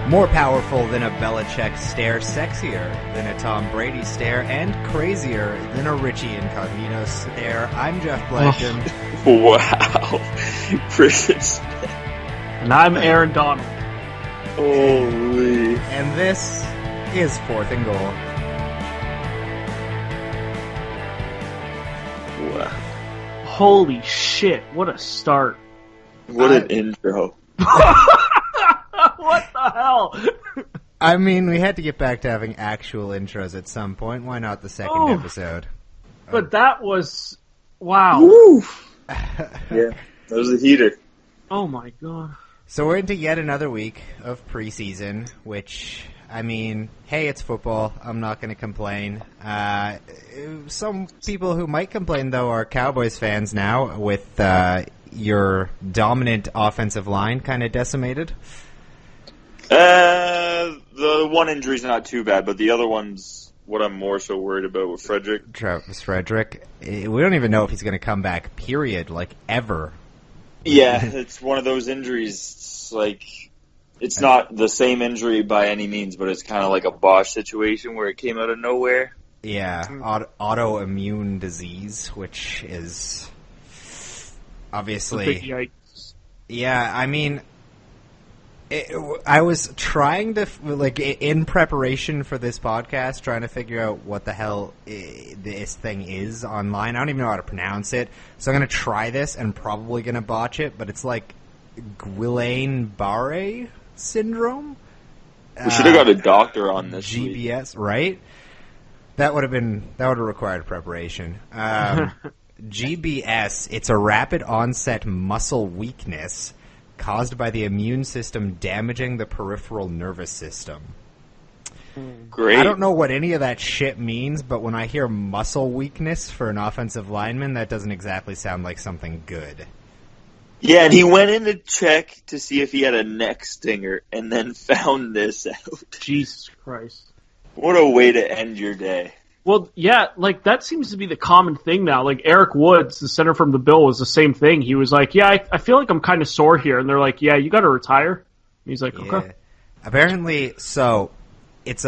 More powerful than a Belichick stare, sexier than a Tom Brady stare, and crazier than a Richie Incognito stare. I'm Jeff Blackton. Wow. Precious. And I'm Aaron Donald. Holy. And this is Fourth and Goal. Wow. Holy shit, what a start. What an intro. What the hell? I mean, we had to get back to having actual intros at some point. Why not the second episode? But that was... Wow. Woo. Yeah, that was a heater. Oh my god. So we're into yet another week of preseason, which, I mean, hey, it's football. I'm not going to complain. Some people who might complain, though, are Cowboys fans now with your dominant offensive line kind of decimated. The one injury's not too bad, but the other one's what I'm more so worried about with Frederick. Travis Frederick. We don't even know if he's going to come back, period, like, ever. Yeah, it's one of those injuries, like, it's not the same injury by any means, but it's kind of like a Bosch situation where it came out of nowhere. Yeah, autoimmune disease, which is obviously... Yikes. Yeah, I mean... I was trying to, like, in preparation for this podcast, trying to figure out what the hell this thing is online. I don't even know how to pronounce it. So I'm going to try this and probably going to botch it, but it's like Guillain-Barré syndrome? We should have got a doctor on this GBS, week. Right? That would have required preparation. GBS, it's a rapid onset muscle weakness caused by the immune system damaging the peripheral nervous system. Great. I don't know what any of that shit means, but when I hear muscle weakness for an offensive lineman, that doesn't exactly sound like something good. Yeah, and he went in to check to see if he had a neck stinger and then found this out. Jesus Christ. What a way to end your day. Well, yeah, like, that seems to be the common thing now. Like, Eric Woods, the center from the Bill, was the same thing. He was like, yeah, I feel like I'm kind of sore here. And they're like, yeah, you got to retire. And he's like, okay. Apparently, so, it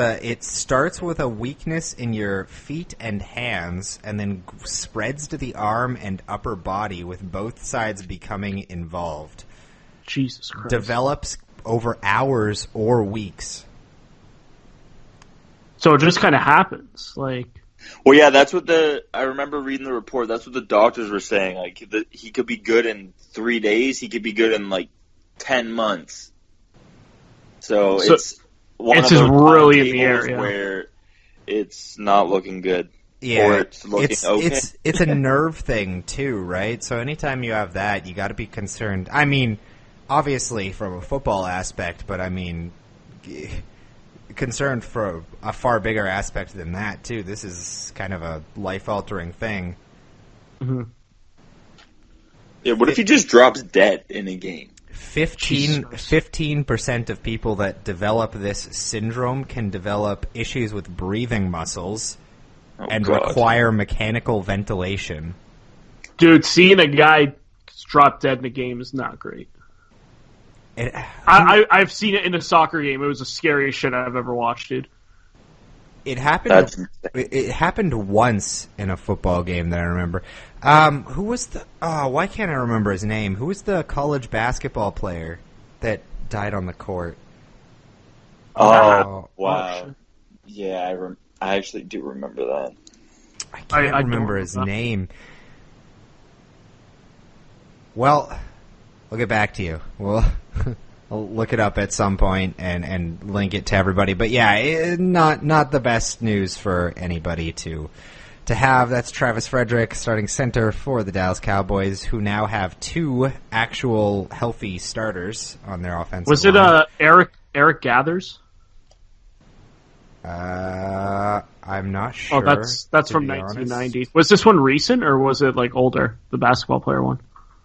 starts with a weakness in your feet and hands, and then spreads to the arm and upper body, with both sides becoming involved. Jesus Christ. Develops over hours or weeks. So it just kind of happens, like. Well, yeah, that's what I remember reading the report. That's what the doctors were saying. Like, he could be good in 3 days. He could be good in, like, 10 months. So it's one of those really in the air, where it's not looking good. Yeah, or it's looking okay. It's a nerve thing, too, right? So anytime you have that, you got to be concerned. I mean, obviously from a football aspect, but I mean... concerned for a far bigger aspect than that, too. This is kind of a life-altering thing. Mm-hmm. Yeah, what if he just drops dead in a game? 15% of people that develop this syndrome can develop issues with breathing muscles and require mechanical ventilation. Dude, seeing a guy drop dead in a game is not great. I've seen it in a soccer game. It was the scariest shit I've ever watched, dude. It happened. It happened once in a football game that I remember. Who was the? Oh, why can't I remember his name? Who was the college basketball player that died on the court? Oh, wow! Yeah, I actually do remember that. I can't remember his name. Well, we'll get back to you. I'll look it up at some point and link it to everybody. But yeah, not the best news for anybody to have. That's Travis Frederick, starting center for the Dallas Cowboys, who now have 2 actual healthy starters on their offensive line. Was it Eric Gathers? I'm not sure. Oh, that's from 1990. Honest. Was this one recent or was it like older? The basketball player one.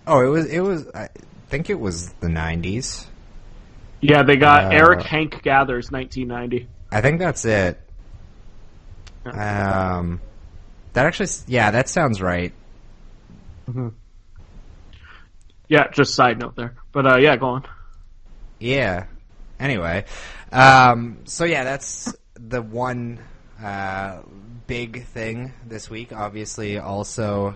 Oh, it was. I think it was the 90s. Yeah, they got Eric Hank Gathers, 1990. I think that's it. That actually, yeah, that sounds right. Mm-hmm. Yeah, just side note there. But yeah, go on. Yeah. Anyway, so yeah, that's the one big thing this week. Obviously, also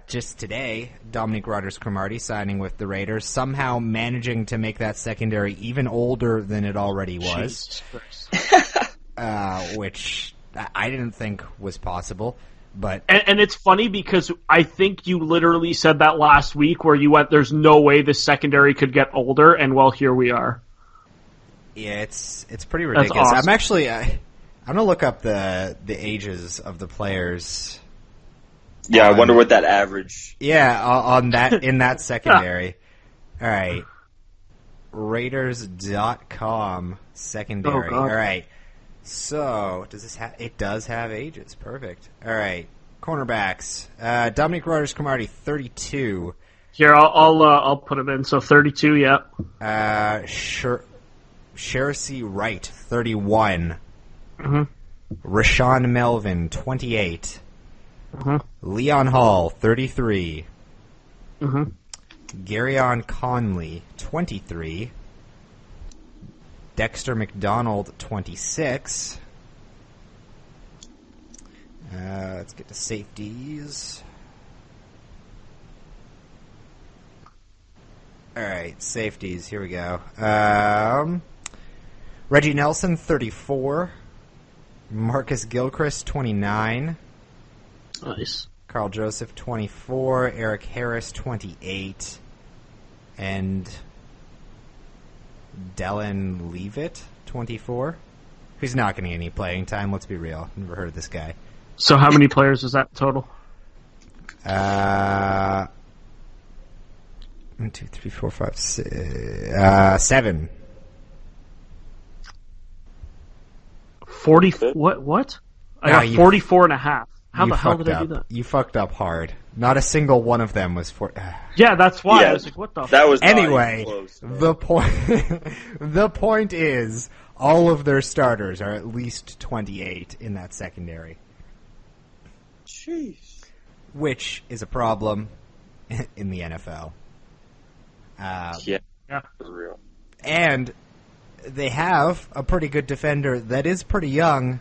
just today, Dominic Rodgers-Cromartie signing with the Raiders, somehow managing to make that secondary even older than it already was, which I didn't think was possible. But and it's funny because I think you literally said that last week where you went, "There's no way this secondary could get older," and well, here we are. Yeah, it's pretty ridiculous. Awesome. I'm actually I'm gonna look up the ages of the players. Yeah, I wonder what that average. Yeah, on that in that secondary. All right, Raiders.com secondary. Oh, God. All right. So, does this have... It does have ages. Perfect. All right. Cornerbacks. Dominic Rodgers-Cromartie, 32. Here, I'll put him in. So 32, yeah. Shercy Wright, 31. Mm-hmm. Rashawn Melvin, 28. Mm-hmm. Leon Hall, 33. Mm-hmm. Garyon Conley, 23. Dexter McDonald, 26. Let's get to safeties. All right, safeties. Here we go. Reggie Nelson, 34. Marcus Gilchrist, 29. Nice. Carl Joseph, 24. Eric Harris, 28. And Dellen Leavitt, 24. Who's not getting any playing time, let's be real. Never heard of this guy. So how many players is that total? 1, 2, 3, 4, 5, 6, 7. 40. What? I No, got 44 and a half. How the hell did I do that? You fucked up hard. Not a single one of them was for. Yeah, that's why. Yeah, I was like, what the That was not Anyway, even close. the point the point is all of their starters are at least 28 in that secondary, Jeez. which is a problem in the NFL. Yeah, Yeah. for real. And they have a pretty good defender that is pretty young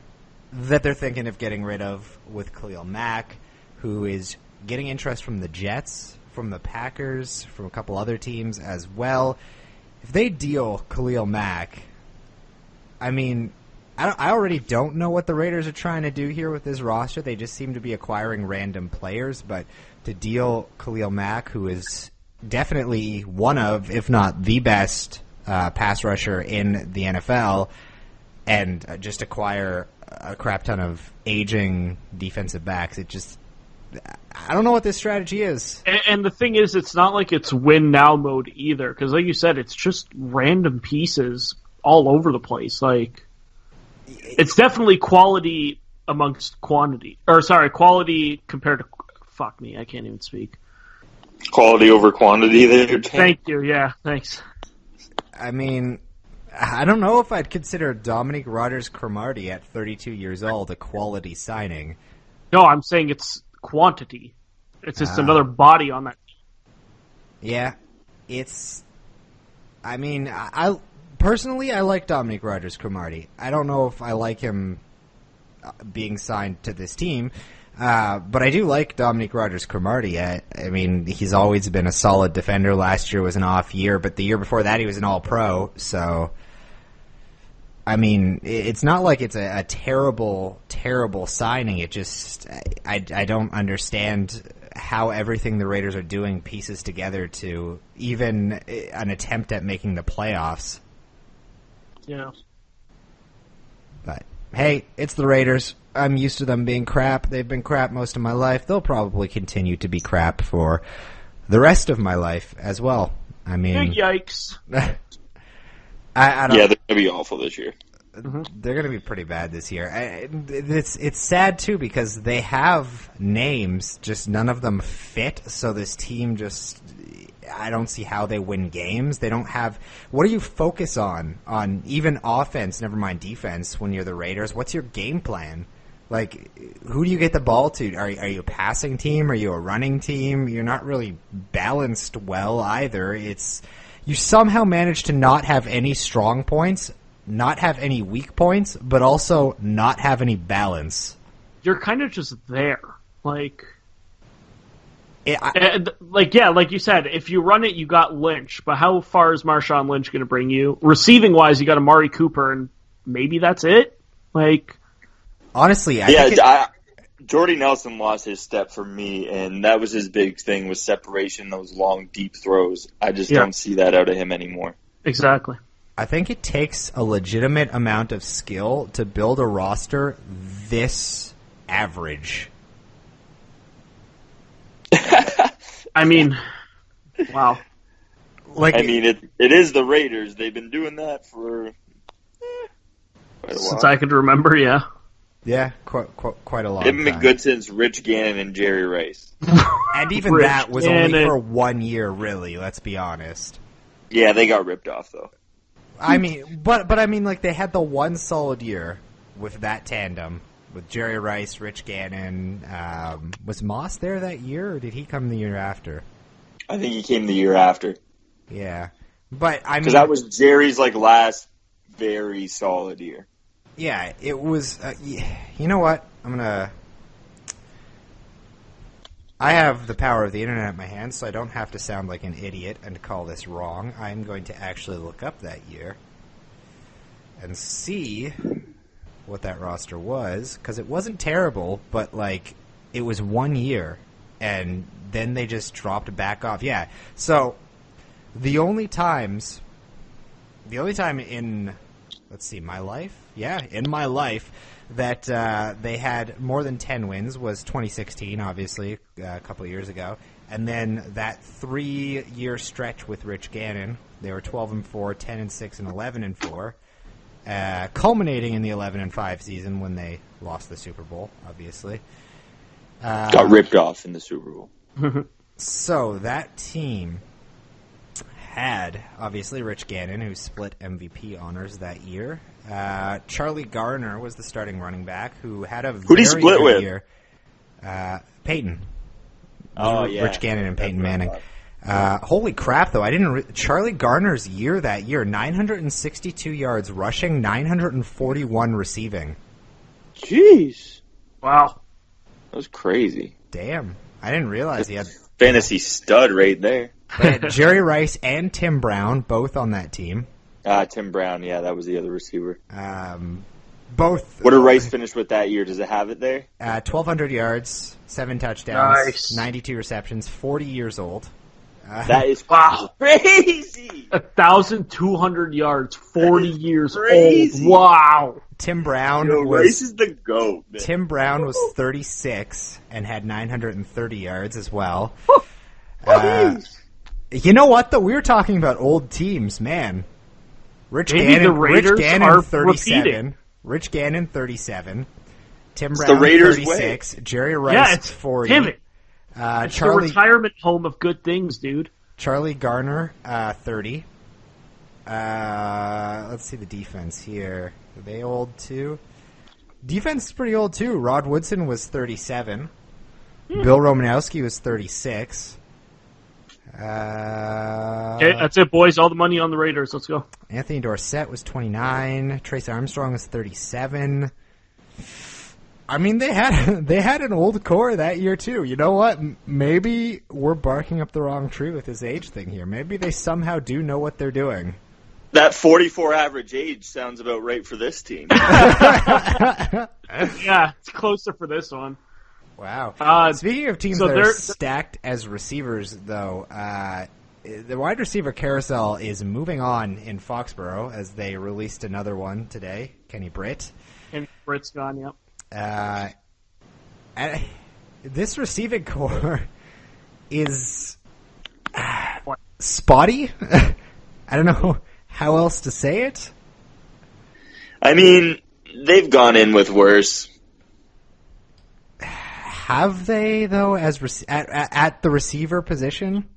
that they're thinking of getting rid of with Khalil Mack, who is getting interest from the Jets, from the Packers, from a couple other teams as well. If they deal Khalil Mack, I mean, I already don't know what the Raiders are trying to do here with this roster. They just seem to be acquiring random players, but to deal Khalil Mack, who is definitely one of, if not the best pass rusher in the NFL, and just acquire a crap ton of aging defensive backs, it just... I don't know what this strategy is. And the thing is, it's not like it's win now mode either, because like you said, it's just random pieces all over the place. Like, it's definitely quality amongst quantity. Or, sorry, quality compared to... Fuck me, I can't even speak. Quality over quantity there. Thank you, yeah, thanks. I mean, I don't know if I'd consider Dominic Rodgers-Cromartie at 32 years old a quality signing. No, I'm saying it's quantity. It's just another body on that. Yeah, it's... I mean, I personally, I like Dominic Rodgers-Cromartie. I don't know if I like him being signed to this team, but I do like Dominic Rodgers-Cromartie. I mean, he's always been a solid defender. Last year was an off year, but the year before that he was an all-pro, so... I mean, it's not like it's a terrible, terrible signing. It just, I don't understand how everything the Raiders are doing pieces together to even an attempt at making the playoffs. Yeah. But, hey, it's the Raiders. I'm used to them being crap. They've been crap most of my life. They'll probably continue to be crap for the rest of my life as well. I mean... Big yikes. I don't, Yeah, they're going to be awful this year. They're going to be pretty bad this year. It's sad, too, because they have names, just none of them fit, so this team just... I don't see how they win games. They don't have... What do you focus on even offense, never mind defense, when you're the Raiders? What's your game plan? Like, who do you get the ball to? Are you a passing team? Are you a running team? You're not really balanced well either. It's you somehow manage to not have any strong points, not have any weak points, but also not have any balance. You're kind of just there. Like It, you said, if you run it, you got Lynch, but how far is Marshawn Lynch going to bring you? Receiving wise, you got Amari Cooper, and maybe that's it. Like, honestly, Jordy Nelson lost his step for me, and that was his big thing, was separation, those long, deep throws. I just don't see that out of him anymore. Exactly. I think it takes a legitimate amount of skill to build a roster this average. I mean, wow. It is the Raiders. They've been doing that for quite a while. Since I could remember, yeah. Yeah, quite a long They've time. been good since Rich Gannon and Jerry Rice. And even that was only for 1 year, really, let's be honest. Yeah, they got ripped off, though. I mean, but I mean, like, they had the one solid year with that tandem, with Jerry Rice, Rich Gannon. Was Moss there that year, or did he come the year after? I think he came the year after. Yeah. But, I mean... Because that was Jerry's, last very solid year. Yeah, it was... you know what? I have the power of the internet in my hands, so I don't have to sound like an idiot and call this wrong. I'm going to actually look up that year and see what that roster was, because it wasn't terrible, but, it was 1 year, and then they just dropped back off. Yeah, so the only time in, let's see, my life? Yeah, in my life, that they had more than 10 wins was 2016, obviously, a couple of years ago. And then that 3-year stretch with Rich Gannon, they were 12-4, 10-6, and 11-4, culminating in the 11-5 season when they lost the Super Bowl, obviously. Got ripped off in the Super Bowl. So that team had, obviously, Rich Gannon, who split MVP honors that year. Charlie Garner was the starting running back, who had a very good year. Peyton. Oh, yeah. Rich Gannon and Peyton Manning. Holy crap, though. Charlie Garner's year that year, 962 yards rushing, 941 receiving. Jeez. Wow. That was crazy. Damn. I didn't realize he had... Fantasy stud right there. They had Jerry Rice and Tim Brown, both on that team. Tim Brown, yeah, that was the other receiver. Both. What did Rice finish with that year? Does it have it there? 1,200 yards, 7 touchdowns, nice. 92 receptions, 40 years old. That is crazy. 1,200 yards, 40 years crazy. old. Wow. Tim Brown Rice is the GOAT, man. Tim Brown was 36 and had 930 yards as well. You know what, though? We were talking about old teams, man. Rich Gannon 37. Repeating. Rich Gannon 37. Tim It's Brown the Raiders 36. way. Jerry Rice 40. Pivot. It's the retirement home of good things, dude. Charlie Garner 30. Let's see the defense here. Are they old too? Defense is pretty old too. Rod Woodson was 37. Bill Romanowski was 36. Okay, that's it, boys. All the money on the Raiders. Let's go. Anthony Dorsett was 29. Trace Armstrong was 37. I mean, they had an old core that year too. You know what? Maybe we're barking up the wrong tree with this age thing here. Maybe they somehow do know what they're doing. That 44 average age sounds about right for this team. Yeah, it's closer for this one. Wow. Speaking of teams that are stacked as receivers, though, the wide receiver carousel is moving on in Foxborough as they released another one today, Kenny Britt. And Britt's gone, yep. This receiving core is spotty. I don't know how else to say it. I mean, they've gone in with worse. Have they, though, as at the receiver position?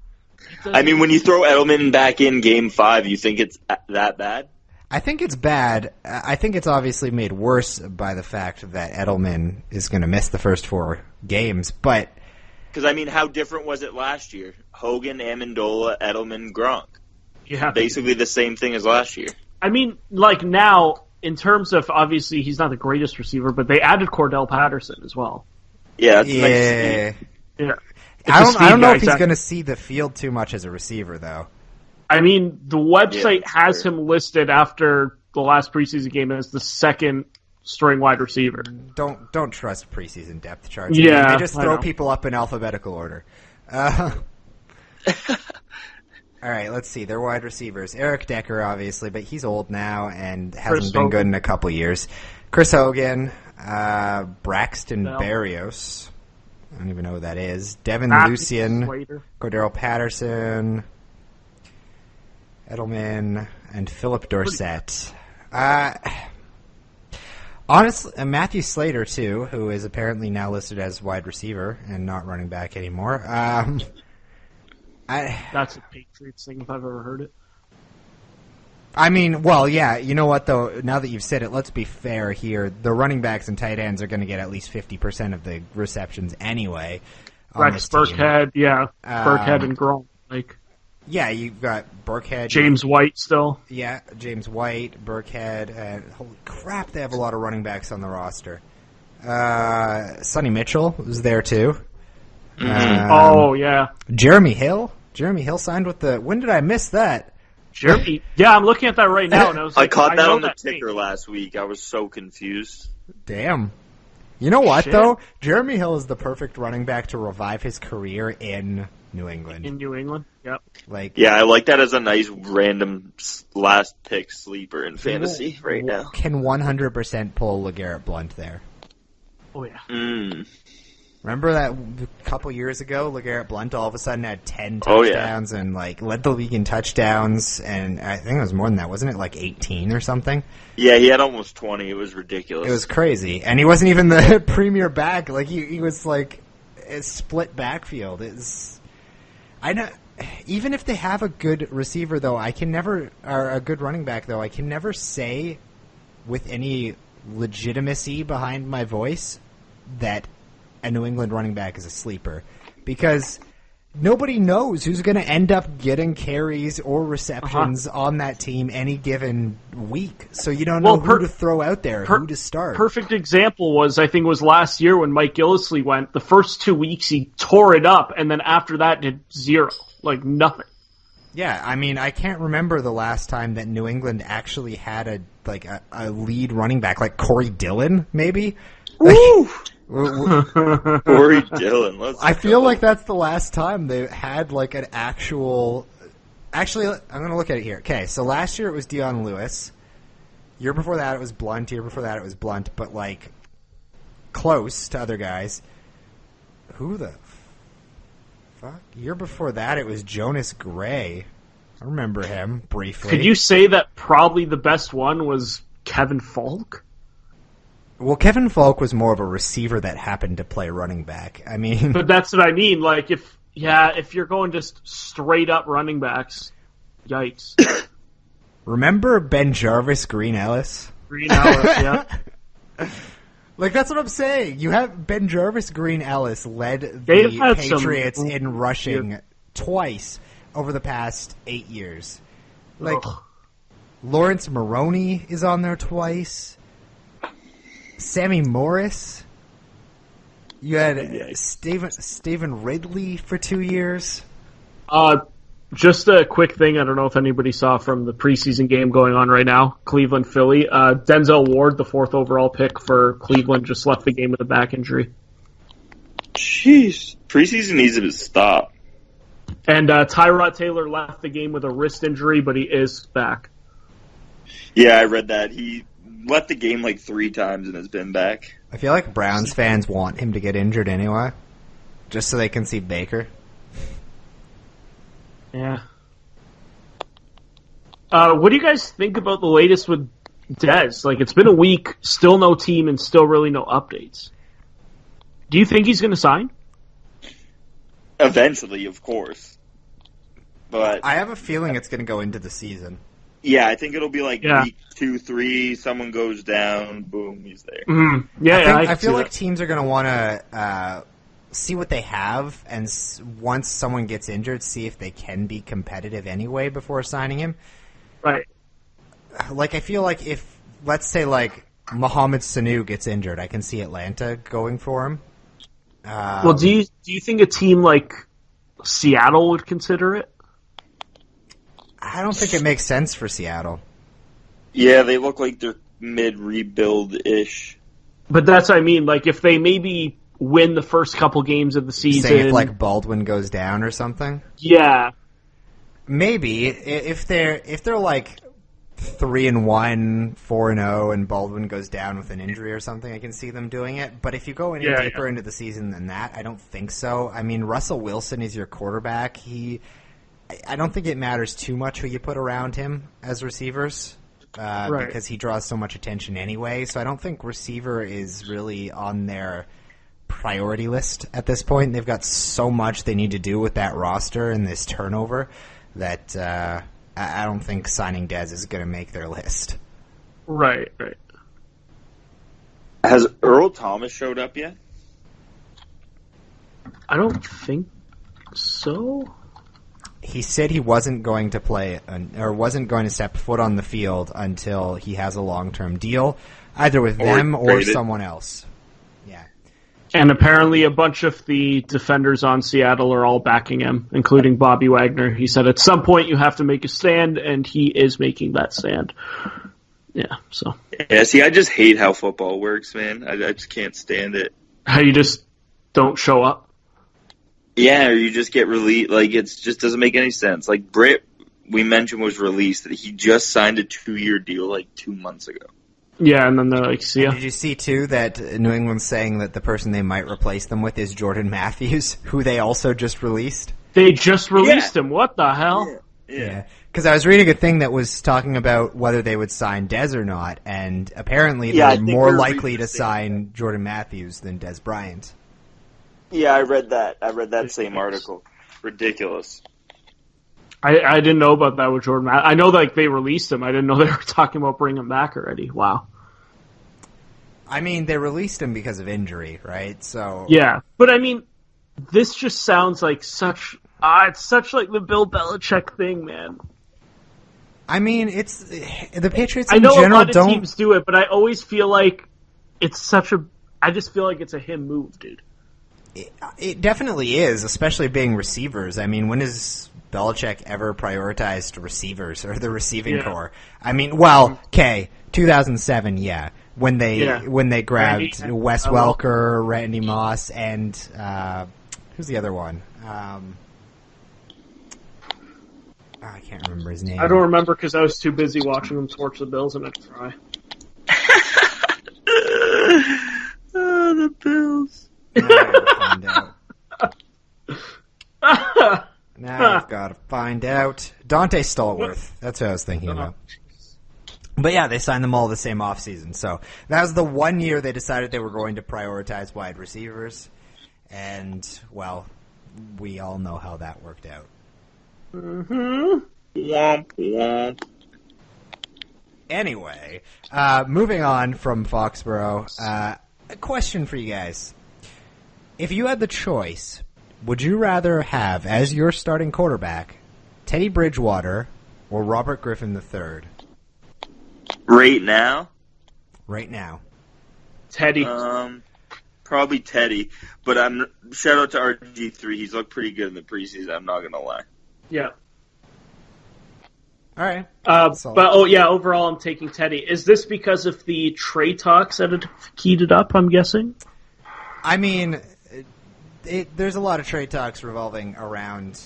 I mean, when you throw Edelman back in Game 5, you think it's that bad? I think it's bad. I think it's obviously made worse by the fact that Edelman is going to miss the first 4 games. But because, I mean, how different was it last year? Hogan, Amendola, Edelman, Gronk. basically the same thing as last year. I mean, like now, in terms of, obviously, he's not the greatest receiver, but they added Cordell Patterson as well. Yeah, it's yeah. Yeah. I don't know if he's going to see the field too much as a receiver, though. I mean, the website has him listed after the last preseason game as the second string wide receiver. Don't trust preseason depth charts. Yeah, they just throw people up in alphabetical order. All right, let's see. They're wide receivers. Eric Decker, obviously, but he's old now and hasn't been good in a couple years. Chris Hogan, Braxton Berrios. I don't even know who that is. Devin Lucien, Cordero Patterson, Edelman, and Philip Dorsett. Honestly, Matthew Slater, too, who is apparently now listed as wide receiver and not running back anymore. That's a Patriots thing if I've ever heard it. I mean, well, yeah, you know what, though? Now that you've said it, let's be fair here. The running backs and tight ends are going to get at least 50% of the receptions anyway. Rex Burkhead, yeah. Burkhead and Gronk. Yeah, you've got Burkhead. James White still. Yeah, James White, Burkhead, and holy crap, they have a lot of running backs on the roster. Sonny Mitchell was there, too. Oh, yeah. Jeremy Hill? Jeremy Hill signed with the... When did I miss that? Jeremy... Yeah, I'm looking at that right now, and I was like... I caught that on the ticker last week. I was so confused. Damn. You know what, though? Jeremy Hill is the perfect running back to revive his career in New England. In New England, yep. Yeah, I like that as a nice random last pick sleeper in fantasy right now. Can 100% pull LeGarrette Blount there. Oh, yeah. Remember that a couple years ago, LeGarrette Blount all of a sudden had 10 touchdowns and led the league in touchdowns, and I think it was more than that. Wasn't it 18 or something? Yeah, he had almost 20. It was ridiculous. It was crazy. And he wasn't even the premier back. He was a split backfield. I know. Even if they have a good receiver, though, or a good running back, though, I can never say with any legitimacy behind my voice that a New England running back is a sleeper, because nobody knows who's going to end up getting carries or receptions on that team any given week. So you don't know who to throw out there, who to start. Perfect example was last year when Mike Gillislee went. The first 2 weeks he tore it up, and then after that did zero, nothing. Yeah, I mean, I can't remember the last time that New England actually had a lead running back, like Corey Dillon, maybe. Ooh. Corey Dillon. I feel like that's the last time they had an actual. Actually, I'm going to look at it here. Okay, so last year it was Dion Lewis. Year before that it was Blount. Year before that it was Blount, but close to other guys. Who the fuck? Year before that it was Jonas Gray. I remember him briefly. Could you say that probably the best one was Kevin Falk? Well, Kevin Falk was more of a receiver that happened to play running back. I mean, but that's what I mean. If you're going just straight up running backs, yikes. Remember Ben Jarvis, Green Ellis? Green Ellis, yeah. That's what I'm saying. You have Ben Jarvis, Green Ellis led the Patriots in rushing twice over the past 8 years. Lawrence Maroney is on there twice. Sammy Morris. You had Stephen Ridley for 2 years. Just a quick thing. I don't know if anybody saw from the preseason game going on right now. Cleveland, Philly. Denzel Ward, the 4th overall pick for Cleveland, just left the game with a back injury. Jeez. Preseason needs to stop. And Tyrod Taylor left the game with a wrist injury, but he is back. Yeah, I read that. He left the game 3 times and has been back. I feel like Browns fans want him to get injured anyway, just so they can see Baker. Yeah. What do you guys think about the latest with Dez? It's been a week, still no team, and still really no updates. Do you think he's going to sign? Eventually, of course. But I have a feeling it's going to go into the season. Yeah, I think it'll be week 2, 3, someone goes down, boom, he's there. Mm-hmm. Yeah, I feel like teams are going to want to see what they have, and once someone gets injured, see if they can be competitive anyway before signing him. Right. Like, I feel like if, let's say, like, Mohamed Sanu gets injured, I can see Atlanta going for him. Well, do you think a team like Seattle would consider it? I don't think it makes sense for Seattle. Yeah, they look like they're mid-rebuild-ish. But that's what I mean. Like, if they maybe win the first couple games of the season... Say if, like, Baldwin goes down or something? Yeah. Maybe. If they're like 3-1, 4-0, and Baldwin goes down with an injury or something, I can see them doing it. But if you go any deeper into the season than that, I don't think so. I mean, Russell Wilson is your quarterback. I don't think it matters too much who you put around him as receivers. Because he draws so much attention anyway. So I don't think receiver is really on their priority list at this point. They've got so much they need to do with that roster and this turnover that I don't think signing Dez is going to make their list. Right. Has Earl Thomas showed up yet? I don't think so. He said he wasn't going to play or wasn't going to step foot on the field until he has a long-term deal, either with them or someone else. Yeah. And apparently a bunch of the defenders on Seattle are all backing him, including Bobby Wagner. He said at some point you have to make a stand, and he is making that stand. Yeah, so. Yeah, see, I just hate how football works, man. I just can't stand it. How you just don't show up? Yeah, or you just get released. Like, it just doesn't make any sense. Like, Britt, we mentioned, was released. That he just signed a 2-year deal, like, 2 months ago. Yeah, and then they're like, see ya. Did you see, too, that New England's saying that the person they might replace them with is Jordan Matthews, who they also just released? They just released him. What the hell? Yeah. Because I was reading a thing that was talking about whether they would sign Dez or not, and apparently they're more likely to sign Jordan Matthews than Dez Bryant. Yeah, I read that. I read that same article. Ridiculous. I didn't know about that with Jordan Matthews. I know like they released him. I didn't know they were talking about bringing him back already. Wow. I mean, they released him because of injury, right? So yeah, but I mean, this just sounds like such. It's such like the Bill Belichick thing, man. I mean, it's the Patriots in general a lot of don't teams do it, but I always feel like it's such a. I just feel like it's a him move, dude. It definitely is, especially being receivers. I mean, when has Belichick ever prioritized receivers or the receiving corps? I mean, 2007, yeah, when they grabbed Wes Welker, Randy Moss, and who's the other one? I can't remember his name. I don't remember because I was too busy watching them torch the Bills and I'd cry. Oh, the Bills. Now I gotta find out. Now I've got to find out. Dante Stallworth. That's what I was thinking about. But yeah, they signed them all the same offseason. So that was the 1 year they decided they were going to prioritize wide receivers. And, well, we all know how that worked out. Mm-hmm. Womp womp. Anyway, moving on from Foxborough, a question for you guys. If you had the choice, would you rather have as your starting quarterback Teddy Bridgewater or Robert Griffin III? Right now? Right now. Teddy. Probably Teddy, but shout out to RG3. He's looked pretty good in the preseason, I'm not going to lie. Yeah. All right. Overall I'm taking Teddy. Is this because of the trade talks that have heated up, I'm guessing? I mean, there's a lot of trade talks revolving around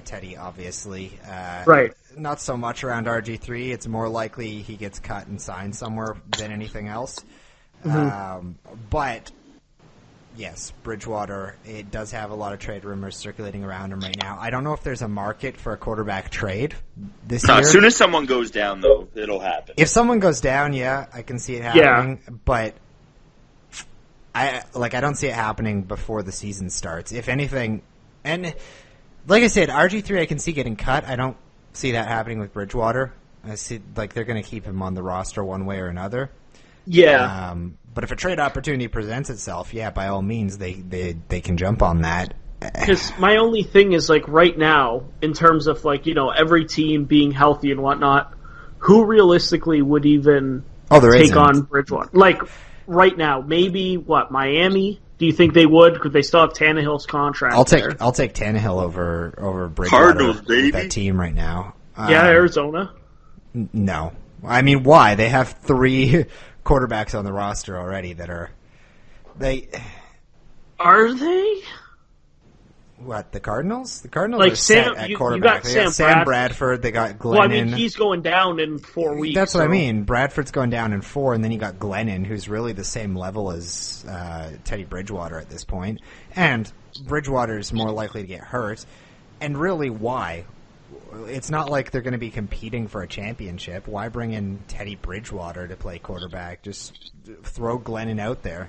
Teddy, obviously. Right. Not so much around RG3. It's more likely he gets cut and signed somewhere than anything else. Mm-hmm. But, yes, Bridgewater, it does have a lot of trade rumors circulating around him right now. I don't know if there's a market for a quarterback trade this year. As soon as someone goes down, though, it'll happen. If someone goes down, yeah, I can see it happening. Yeah. But I don't see it happening before the season starts. If anything, and like I said, RG3 I can see getting cut. I don't see that happening with Bridgewater. I see they're going to keep him on the roster one way or another. Yeah. But if a trade opportunity presents itself, yeah, by all means, they can jump on that. Because my only thing is, like, right now, in terms of, like, every team being healthy and whatnot, who realistically would even take on Bridgewater? Like, right now, maybe, Miami? Do you think they would? Could they still have Tannehill's contract I'll take Tannehill over Bridgewater Cardinals, baby. with that team right now. Yeah, Arizona? No. I mean, why? They have 3 quarterbacks on the roster already that are... Are they? What, the Cardinals? The Cardinals like are Sam, set at you quarterback. got They got Sam Bradford. They got Glennon. Well, I mean, he's going down in 4 weeks. That's what I mean. Bradford's going down in 4, and then you got Glennon, who's really the same level as Teddy Bridgewater at this point. And Bridgewater's more likely to get hurt. And really, why? It's not like they're going to be competing for a championship. Why bring in Teddy Bridgewater to play quarterback? Just throw Glennon out there.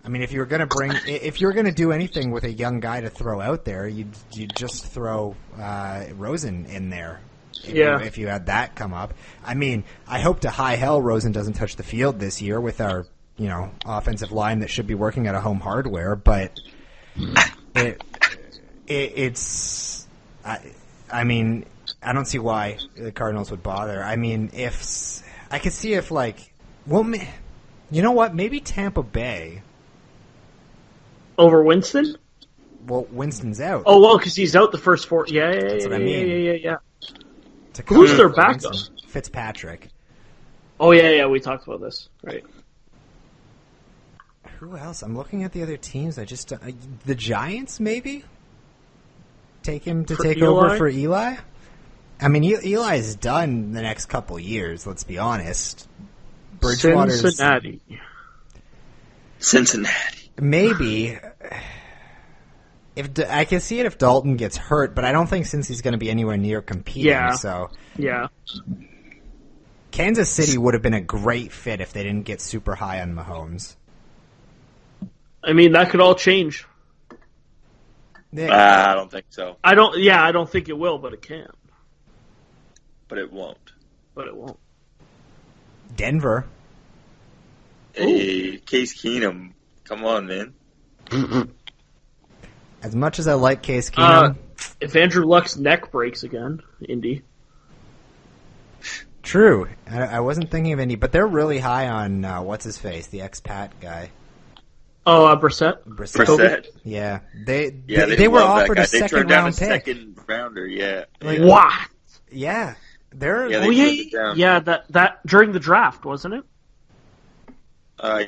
I mean, if you were going to do anything with a young guy to throw out there, you'd just throw Rosen in there. If you had that come up. I mean, I hope to high hell Rosen doesn't touch the field this year with our, offensive line that should be working at a home hardware, but it's I mean, I don't see why the Cardinals would bother. I mean, if I could see if you know what? Maybe Tampa Bay over Winston? Well, Winston's out. Oh, well, because he's out the first 4. Yeah. That's what I mean. Yeah. Who's their backup? Fitzpatrick. Oh, yeah, we talked about this. Right. Who else? I'm looking at the other teams. I just... the Giants, maybe? Take him to take over for Eli? I mean, Eli's done the next couple years, let's be honest. Bridgewater's... Cincinnati. Maybe. I can see it if Dalton gets hurt, but I don't think since he's going to be anywhere near competing. Yeah. So yeah. Kansas City would have been a great fit if they didn't get super high on Mahomes. I mean, that could all change. I don't think so. I don't think it will, but it can. But it won't. Denver. Hey, Case Keenum. Come on, man. As much as I like Case Keenum... if Andrew Luck's neck breaks again, Indy. True. I wasn't thinking of Indy, but they're really high on, what's-his-face, the expat guy. Oh, Brissett? Brissett. Yeah. They were offered a second-round pick. Second rounder, yeah. What? Yeah. That during the draft, wasn't it?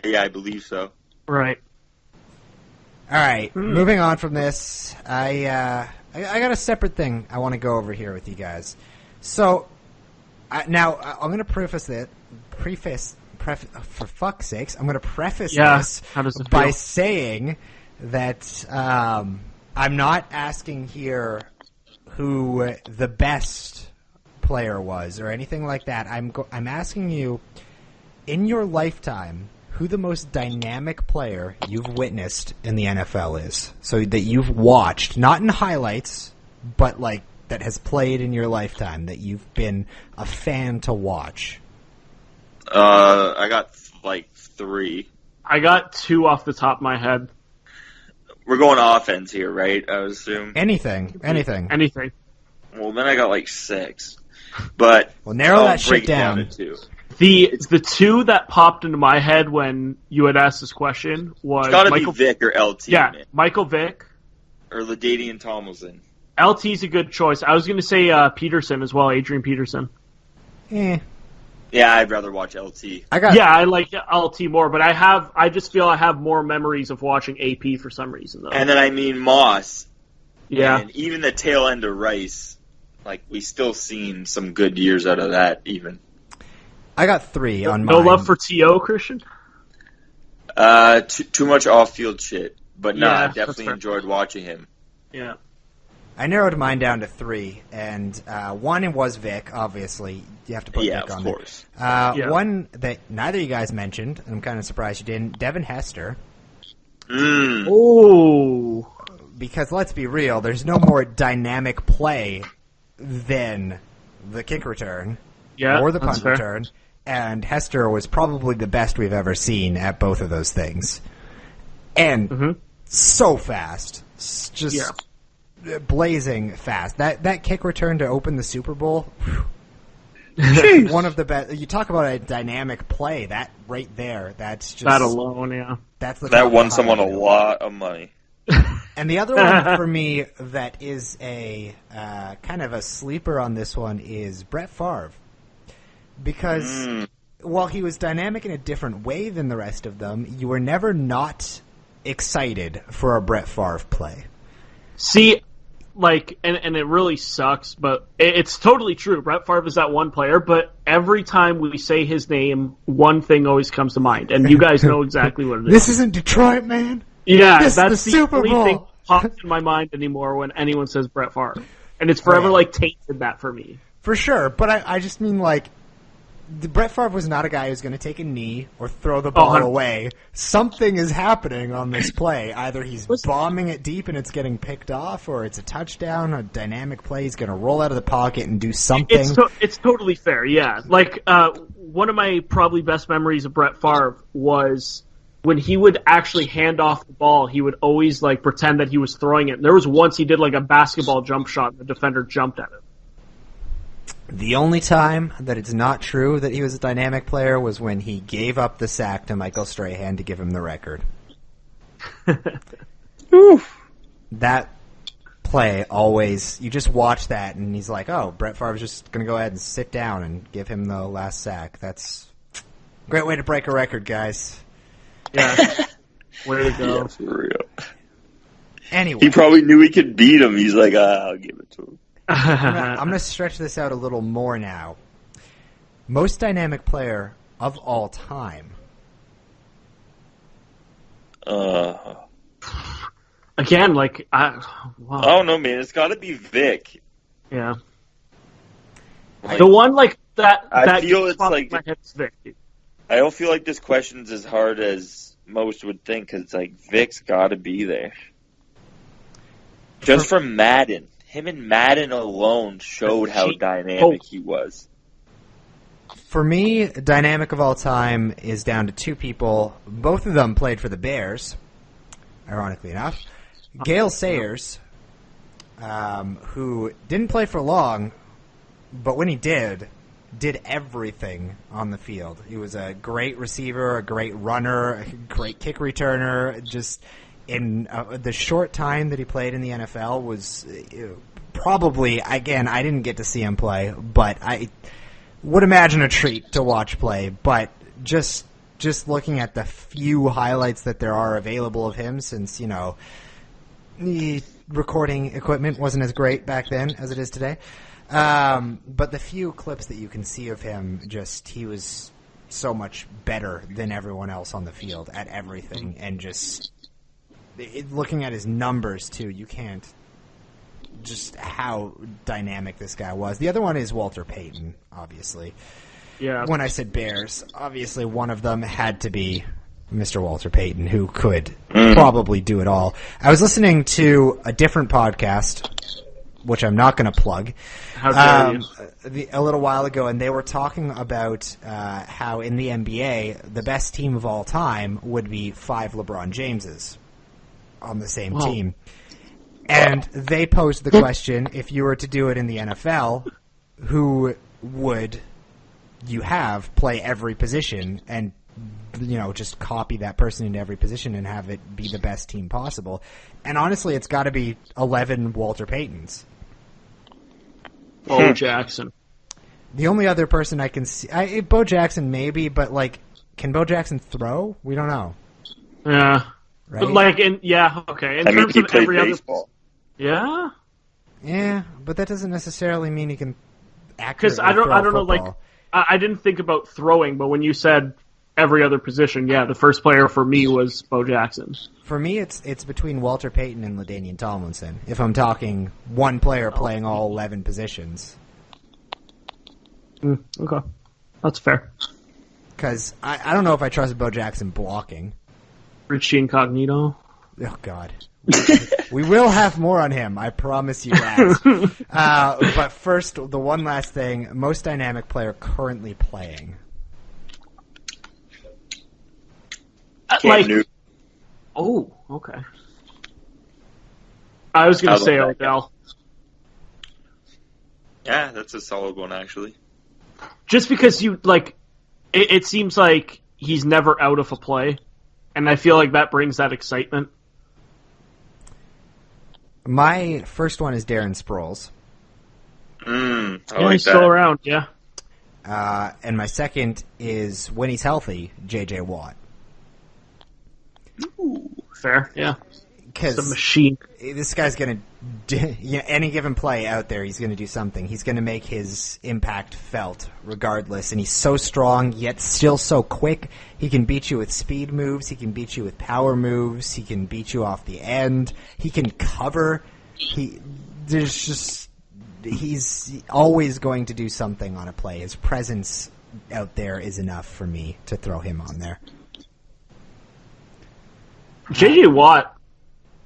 Yeah, I believe so. Right. All right, moving on from this, I got a separate thing I want to go over here with you guys. So, now I'm going to preface for fuck's sakes, I'm going to preface this by saying that I'm not asking here who the best player was or anything like that. I'm asking you, in your lifetime, who the most dynamic player you've witnessed in the NFL is. So that you've watched, not in highlights, but like that has played in your lifetime, that you've been a fan to watch. I got like 3. I got 2 off the top of my head. We're going offense here, right? I would assume. Anything. Well, then I got like 6. But narrow that shit down. The 2 that popped into my head when you had asked this question was it's gotta be Vic or LT. Yeah, man. Michael Vick or LaDainian Tomlinson. LT's a good choice. I was going to say Peterson as well, Adrian Peterson. Yeah, I'd rather watch LT. I like LT more, but I just feel I have more memories of watching AP for some reason though. And then I mean Moss. Yeah, and even the tail end of Rice, like we still seen some good years out of that even. I got 3 on mine. No love for T.O., Christian? Too much off-field shit. But I definitely enjoyed watching him. Yeah. I narrowed mine down to 3, and one was Vic, obviously. You have to put Vic on there. Yeah, of course. One that neither of you guys mentioned, and I'm kind of surprised you didn't, Devin Hester. Oh. Because let's be real, there's no more dynamic play than the kick return or the punt return. And Hester was probably the best we've ever seen at both of those things. And so fast. Just blazing fast. That kick return to open the Super Bowl, one of the best. You talk about a dynamic play. That right there, that's just... That alone, yeah. That won someone a lot of money. And the other one for me that is a kind of a sleeper on this one is Brett Favre. Because while he was dynamic in a different way than the rest of them, you were never not excited for a Brett Favre play. See, and it really sucks, but it's totally true. Brett Favre is that one player, but every time we say his name, one thing always comes to mind, and you guys know exactly what it is. This isn't Detroit, man. Yeah, this that's is the the Super only Bowl. thing that pops in my mind anymore when anyone says Brett Favre. And it's forever, tainted that for me. For sure, but I just mean, Brett Favre was not a guy who's going to take a knee or throw the ball away. Something is happening on this play. Either he's bombing it deep and it's getting picked off, or it's a touchdown, a dynamic play. He's going to roll out of the pocket and do something. It's totally fair, yeah. One of my probably best memories of Brett Favre was when he would actually hand off the ball, he would always pretend that he was throwing it. And there was once he did a basketball jump shot and the defender jumped at it. The only time that it's not true that he was a dynamic player was when he gave up the sack to Michael Strahan to give him the record. That play always, you just watch that and he's like, oh, Brett Favre's just going to go ahead and sit down and give him the last sack. That's a great way to break a record, guys. Yeah. Way to go. Yeah, for real. Anyway. He probably knew he could beat him. He's like, I'll give it to him. I'm going to stretch this out a little more now. Most dynamic player of all time. Again, wow. I don't know, man. It's got to be Vic. Yeah. The one that I feel it's my head's Vic. I don't feel like this question's as hard as most would think, because Vic's got to be there. Just from Madden. Him and Madden alone showed how dynamic he was. For me, dynamic of all time is down to two people. Both of them played for the Bears, ironically enough. Gale Sayers, who didn't play for long, but when he did everything on the field. He was a great receiver, a great runner, a great kick returner. Just in the short time that he played in the NFL was probably, again, I didn't get to see him play, but I would imagine a treat to watch play. But just looking at the few highlights that there are available of him, since, the recording equipment wasn't as great back then as it is today. But the few clips that you can see of him, he was so much better than everyone else on the field at everything. And just looking at his numbers, too, you can't just how dynamic this guy was. The other one is Walter Payton, obviously. Yeah. When I said Bears, obviously one of them had to be Mr. Walter Payton, who could probably do it all. I was listening to a different podcast, which I'm not going to plug, How dare you. a little while ago, and they were talking about how in the NBA, the best team of all time would be 5 LeBron Jameses on the same team. And they posed the question, if you were to do it in the NFL, who would you have play every position and, just copy that person into every position and have it be the best team possible? And honestly, it's got to be 11 Walter Paytons. Bo Jackson. The only other person I can see... Bo Jackson maybe, but, can Bo Jackson throw? We don't know. Yeah. Right? But okay. In terms he of played every baseball. other... Yeah? Yeah, but that doesn't necessarily mean he can accurately Because I don't know, football. I didn't think about throwing, but when you said every other position, the first player for me was Bo Jackson. For me, it's between Walter Payton and LaDainian Tomlinson, if I'm talking one player playing all 11 positions. Okay. That's fair. Because I don't know if I trust Bo Jackson blocking. Richie Incognito. Oh, God. We will have more on him, I promise you that. But first, the one last thing, most dynamic player currently playing. Cam Newton. Oh, okay. I was going to say Odell. Yeah, that's a solid one, actually. Just because it seems like he's never out of a play, and I feel like that brings that excitement. My first one is Darren Sproles. I Yeah, like he's that. still around, yeah. And my second is, when he's healthy, J.J. Watt. Fair, yeah. Because It's a machine. this guy's going to, any given play out there, he's going to do something. He's going to make his impact felt regardless. And he's so strong, yet still so quick. He can beat you with speed moves. He can beat you with power moves. He can beat you off the end. He can cover. He's always going to do something on a play. His presence out there is enough for me to throw him on there. J.J. Watt,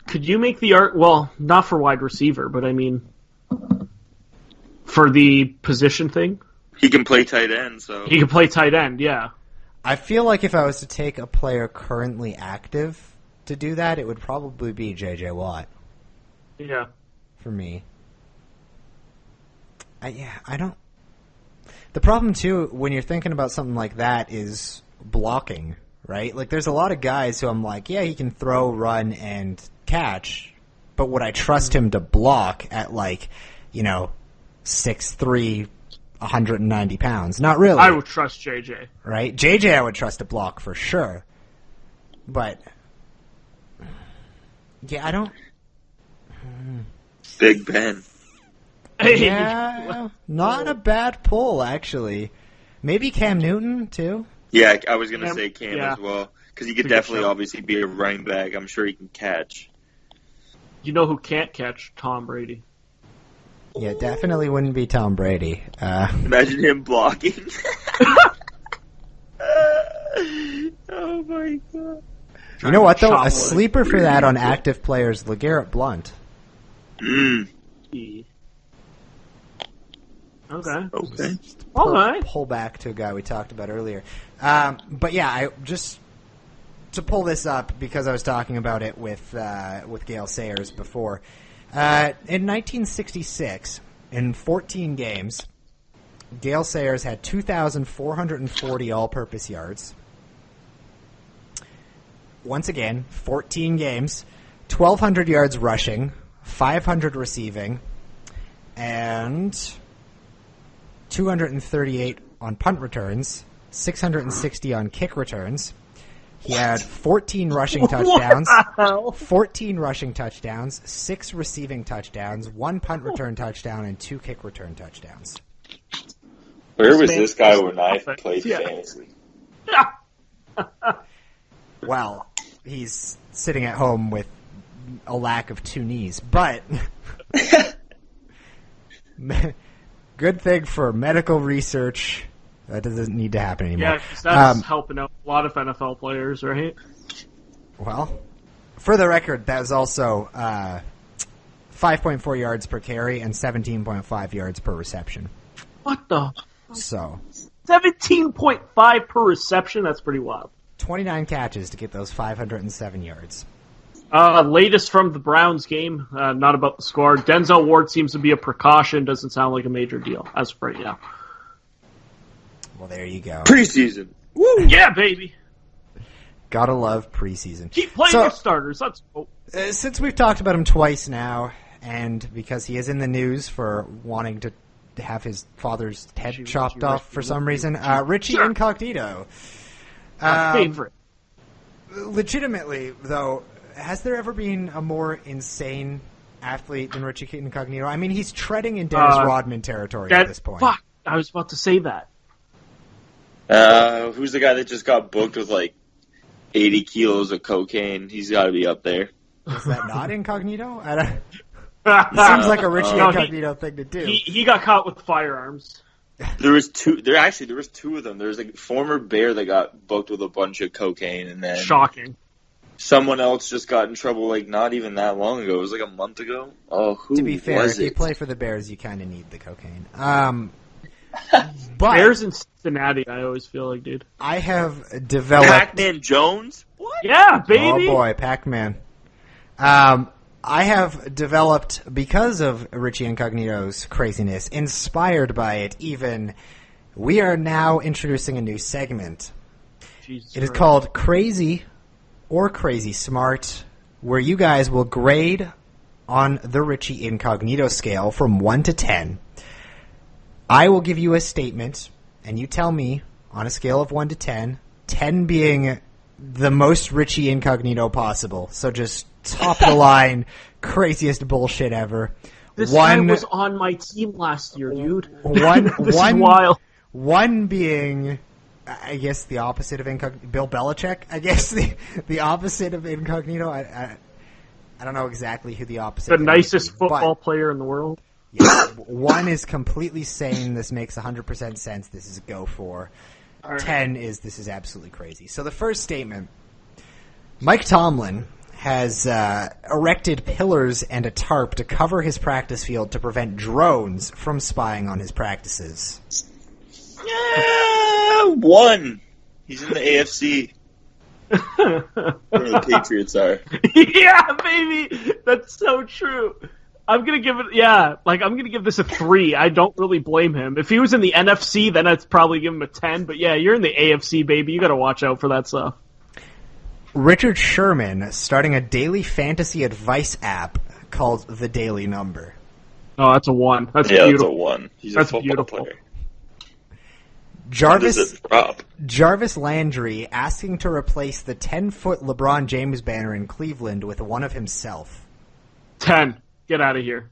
could you make the art? Well, not for wide receiver, but I mean, for the position thing? He can play tight end, so... He can play tight end, yeah. I feel like if I was to take a player currently active to do that, it would probably be J.J. Watt. Yeah. For me. I don't... The problem, too, when you're thinking about something like that is blocking, right? Like, there's a lot of guys who I'm like, yeah, he can throw, run, and catch, but would I trust him to block at, 6'3", 190 pounds? Not really. I would trust JJ. Right? JJ I would trust to block for sure. But, yeah, I don't... Big Ben. Yeah, not a bad pull, actually. Maybe Cam Newton, too? Yeah, I was going to say Cam yeah. as well, because he could definitely obviously be a running back. I'm sure he can catch. You know who can't catch? Tom Brady. Yeah, definitely wouldn't be Tom Brady. Imagine him blocking. Oh, my God. You know what, though? A sleeper for that on active players, LeGarrette Blount. Okay. All right. Pull back to a guy we talked about earlier. But yeah, I just to pull this up because I was talking about it with Gale Sayers before. In 1966, in 14 games, Gale Sayers had 2,440 all-purpose yards. Once again, 14 games, 1,200 yards rushing, 500 receiving, and 238 on punt returns, 660 on kick returns. He had 14 rushing touchdowns, 14 rushing touchdowns, 6 receiving touchdowns, 1 punt return touchdown, and 2 kick return touchdowns. Where was this guy when I played fantasy? Well, he's sitting at home with a lack of 2 knees, but good thing for medical research. That doesn't need to happen anymore. Yeah, 'cause that's helping out a lot of NFL players, right? Well, for the record, that was also 5.4 yards per carry and 17.5 yards per reception. What the? So 17.5 per reception? That's pretty wild. 29 catches to get those 507 yards. Latest from the Browns game, not about the score. Denzel Ward seems to be a precaution. Doesn't sound like a major deal as of right now. Well, there you go. Preseason. Woo! Yeah, baby. Gotta love preseason. Keep playing your starters. Let's go. Since we've talked about him twice now, and because he is in the news for wanting to have his father's head chopped off for some reason, Richie Incognito. My favorite. Legitimately, though, has there ever been a more insane athlete than Richie Incognito? I mean, he's treading in Dennis Rodman territory at this point. Fuck, I was about to say that. Who's the guy that just got booked with 80 kilos of cocaine? He's got to be up there. Is that not Incognito? It seems like a Richie Incognito thing to do. He got caught with firearms. There was two of them. There was a former Bear that got booked with a bunch of cocaine, and then shocking. Someone else just got in trouble not even that long ago. It was a month ago. Oh, who was it? To be fair, if you play for the Bears, you kind of need the cocaine. But Bears in Cincinnati, I always feel like, dude. I have developed... Pac-Man Jones? What? Yeah, baby. Oh boy, Pac-Man. I have developed, because of Richie Incognito's craziness, inspired by it even, we are now introducing a new segment. Jesus It is Christ. called Crazy or Crazy Smart, where you guys will grade on the Richie Incognito scale from 1 to 10. I will give you a statement, and you tell me, on a scale of 1 to 10, 10 being the most Richie Incognito possible. So just top of the line, craziest bullshit ever. This guy was on my team last year, dude. This is wild. 1 being, I guess, the opposite of Incognito. Bill Belichick, I guess, the opposite of Incognito. I don't know exactly who the opposite The of nicest be, football player in the world. Yeah, 1 is completely sane. This makes 100% sense. This is a go for. Right. 10 is this is absolutely crazy. So the first statement, Mike Tomlin has erected pillars and a tarp to cover his practice field to prevent drones from spying on his practices. Yeah, 1. He's in the AFC. Where the Patriots are. Yeah, baby. That's so true. I'm gonna give it, I'm gonna give this a 3. I don't really blame him. If he was in the NFC, then I'd probably give him a 10. But yeah, you're in the AFC, baby. You gotta watch out for that stuff. Richard Sherman starting a daily fantasy advice app called The Daily Number. Oh, that's a 1. That's Yeah, beautiful. that's a 1. He's That's a football beautiful. player. When does Jarvis it drop? Jarvis Landry asking to replace the 10-foot LeBron James banner in Cleveland with one of himself. 10. Get out of here.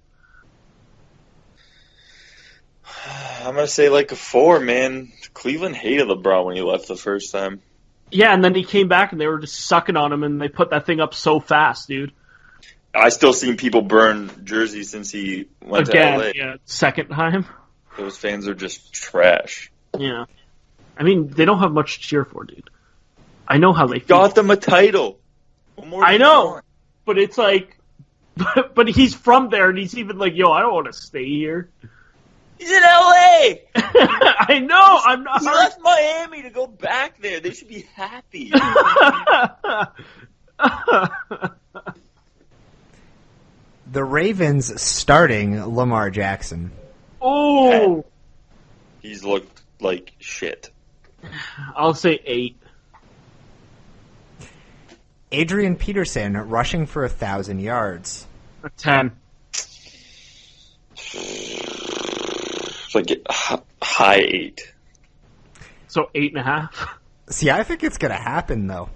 I'm going to say like a 4, man. Cleveland hated LeBron when he left the first time. Yeah, and then he came back and they were just sucking on him and they put that thing up so fast, dude. I still seen people burn jerseys since he went to LA. Yeah, second time. Those fans are just trash. Yeah. I mean, they don't have much to cheer for, dude. I know how they feel. Got them a title. What more do I you know, want? but it's like, but he's from there and he's even like, yo, I don't want to stay here. He's in LA. I know, I'm not. He left Miami to go back there. They should be happy. The Ravens starting Lamar Jackson. Oh, He's looked like shit. I'll say 8. Adrian Peterson rushing for 1,000 yards. A 10. It's like high 8. So 8.5. See, I think it's going to happen, though.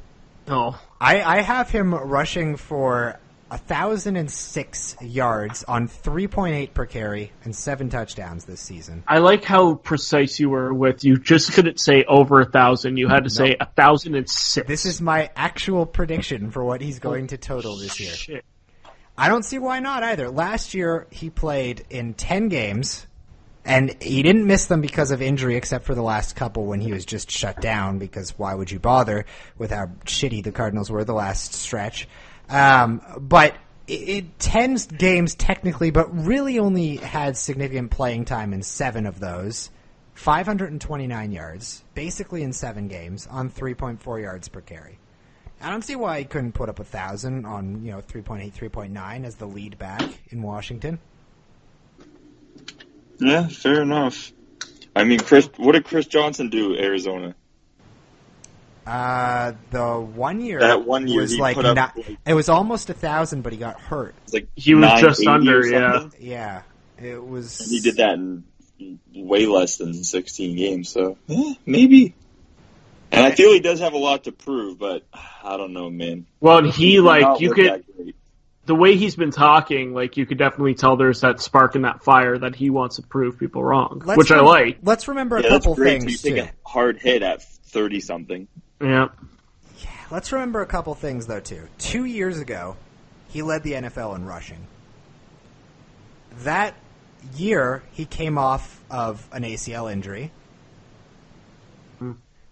Oh, I have him rushing for 1,006 yards on 3.8 per carry and 7 touchdowns this season. I like how precise you were with. You just couldn't say over 1,000. You had to say 1,006. This is my actual prediction for what he's going to total this year. Shit. I don't see why not either. Last year, he played in 10 games, and he didn't miss them because of injury, except for the last couple when he was just shut down, because why would you bother with how shitty the Cardinals were the last stretch. But 10 games technically, but really only had significant playing time in 7 of those. 529 yards, basically in 7 games, on 3.4 yards per carry. I don't see why he couldn't put up 1,000 on 3.8, 3.9 as the lead back in Washington. Yeah, fair enough. I mean, what did Chris Johnson do, Arizona? The 1 year That 1 year was he like put up, not, it was almost 1,000, but he got hurt. It's like He was just 980 under, or yeah. something. Yeah, it was. And he did that in way less than 16 games, so maybe. And I feel he does have a lot to prove, but I don't know, man. Well, and he, did like, not you look could, that great. the way he's been talking, like, you could definitely tell there's that spark and that fire that he wants to prove people wrong, which I like. Let's remember a Yeah, that's couple great. things, So you too. take a hard hit at 30-something. Yeah. Let's remember a couple things, though, too. 2 years ago, he led the NFL in rushing. That year, he came off of an ACL injury.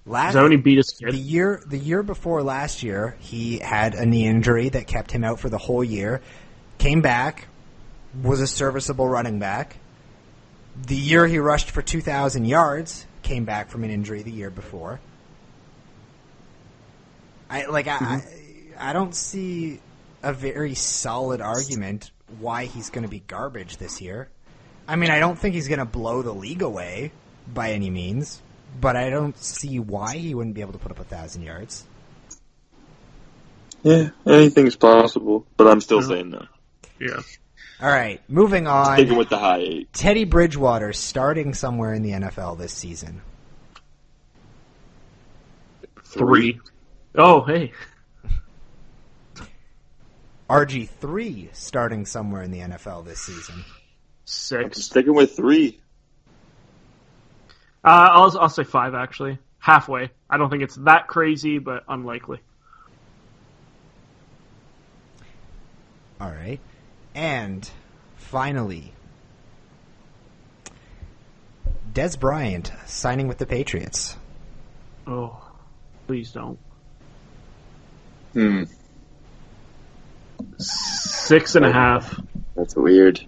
Is that when he beat his kid? The year before last year, he had a knee injury that kept him out for the whole year. Came back, was a serviceable running back. The year he rushed for 2,000 yards, came back from an injury the year before. I don't see a very solid argument why he's going to be garbage this year. I mean, I don't think he's going to blow the league away by any means, but I don't see why he wouldn't be able to put up 1,000 yards. Yeah, anything's possible, but I'm still saying no. Yeah. All right, moving on. Sticking with the high 8. Teddy Bridgewater starting somewhere in the NFL this season. 3. Oh, hey. RG3 starting somewhere in the NFL this season. 6. I'm sticking with 3. I'll say 5, actually. Halfway. I don't think it's that crazy, but unlikely. All right. And finally, Des Bryant signing with the Patriots. Oh, please don't. 6.5. That's weird.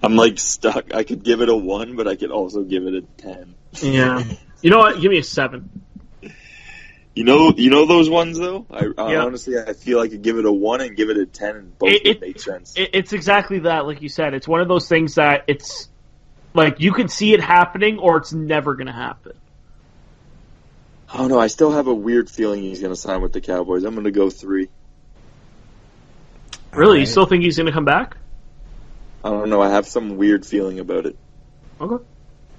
I'm like stuck. I could give it a 1, but I could also give it a 10. Yeah. You know what? Give me a 7. You know those ones though. Honestly, I feel I could give it a 1 and give it a 10, and both would make sense. It's exactly that, like you said. It's one of those things that it's like you can see it happening, or it's never going to happen. Oh no, I still have a weird feeling he's going to sign with the Cowboys. I'm going to go 3. Really, Right. You still think he's going to come back? I don't know. I have some weird feeling about it, Okay,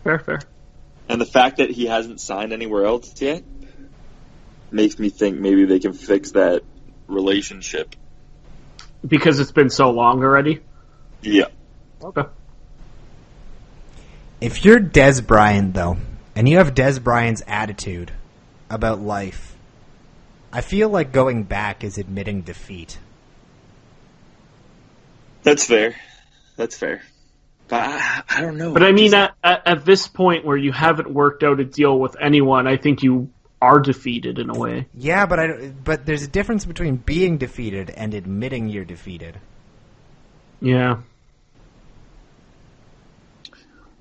fair. and the fact that he hasn't signed anywhere else yet makes me think maybe they can fix that relationship. Because it's been so long already. Yeah. Okay. If you're Des Bryant, though, and you have Des Bryant's attitude about life, I feel like going back is admitting defeat. That's fair. But I don't know. But I mean, at this point where you haven't worked out a deal with anyone, I think you are defeated in a way. Yeah, but there's a difference between being defeated and admitting you're defeated. Yeah.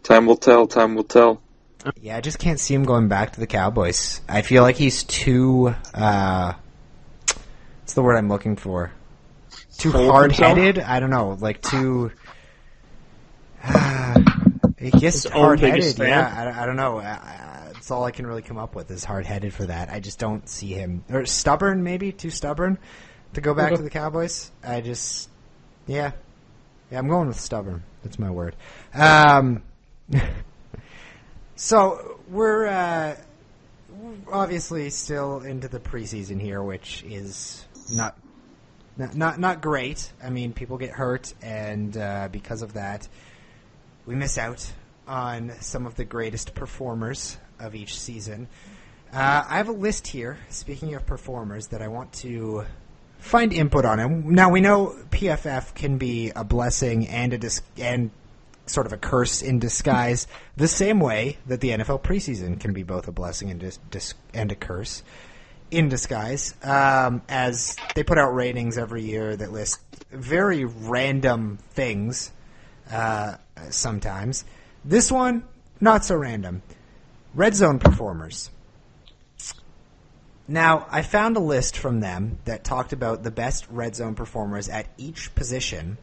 Time will tell. Yeah, I just can't see him going back to the Cowboys. I feel like he's too what's the word I'm looking for? Too hard-headed? I don't know, like too I guess hard-headed. Yeah, I don't know. That's all I can really come up with is hard-headed for that. I just don't see him, or stubborn, maybe too stubborn to go back to the Cowboys. I'm going with stubborn. That's my word. So we're obviously still into the preseason here, which is not great. I mean, people get hurt, and because of that, we miss out on some of the greatest performers of each season. I have a list here, speaking of performers, that I want to find input on. And now, we know PFF can be a blessing and sort of a curse in disguise, the same way that the NFL preseason can be both a blessing and a curse in disguise, as they put out ratings every year that list very random things sometimes. This one, not so random. Red Zone performers. Now, I found a list from them that talked about the best red zone performers at each position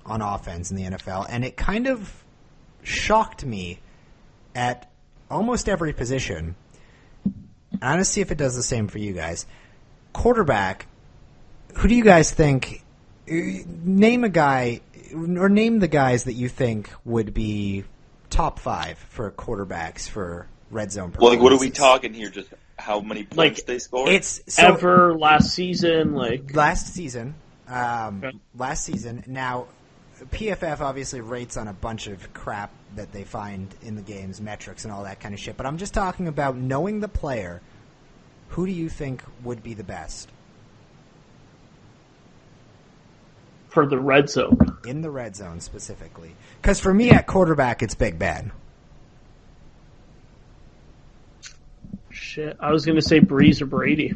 on offense in the NFL, and it kind of shocked me at almost every position. I want to see if it does the same for you guys. Quarterback, who do you guys think? Name a guy, or name the guys that you think would be top 5 for quarterbacks for red zone performances. Like, what are we talking here? Just how many points they scored? Last season. Last season. Last season. Now, PFF obviously rates on a bunch of crap that they find in the games, metrics and all that kind of shit. But I'm just talking about knowing the player. Who do you think would be the best? For the red zone. In the red zone, specifically. Because for me, at quarterback, it's Big Ben. Shit, I was going to say Breeze or Brady.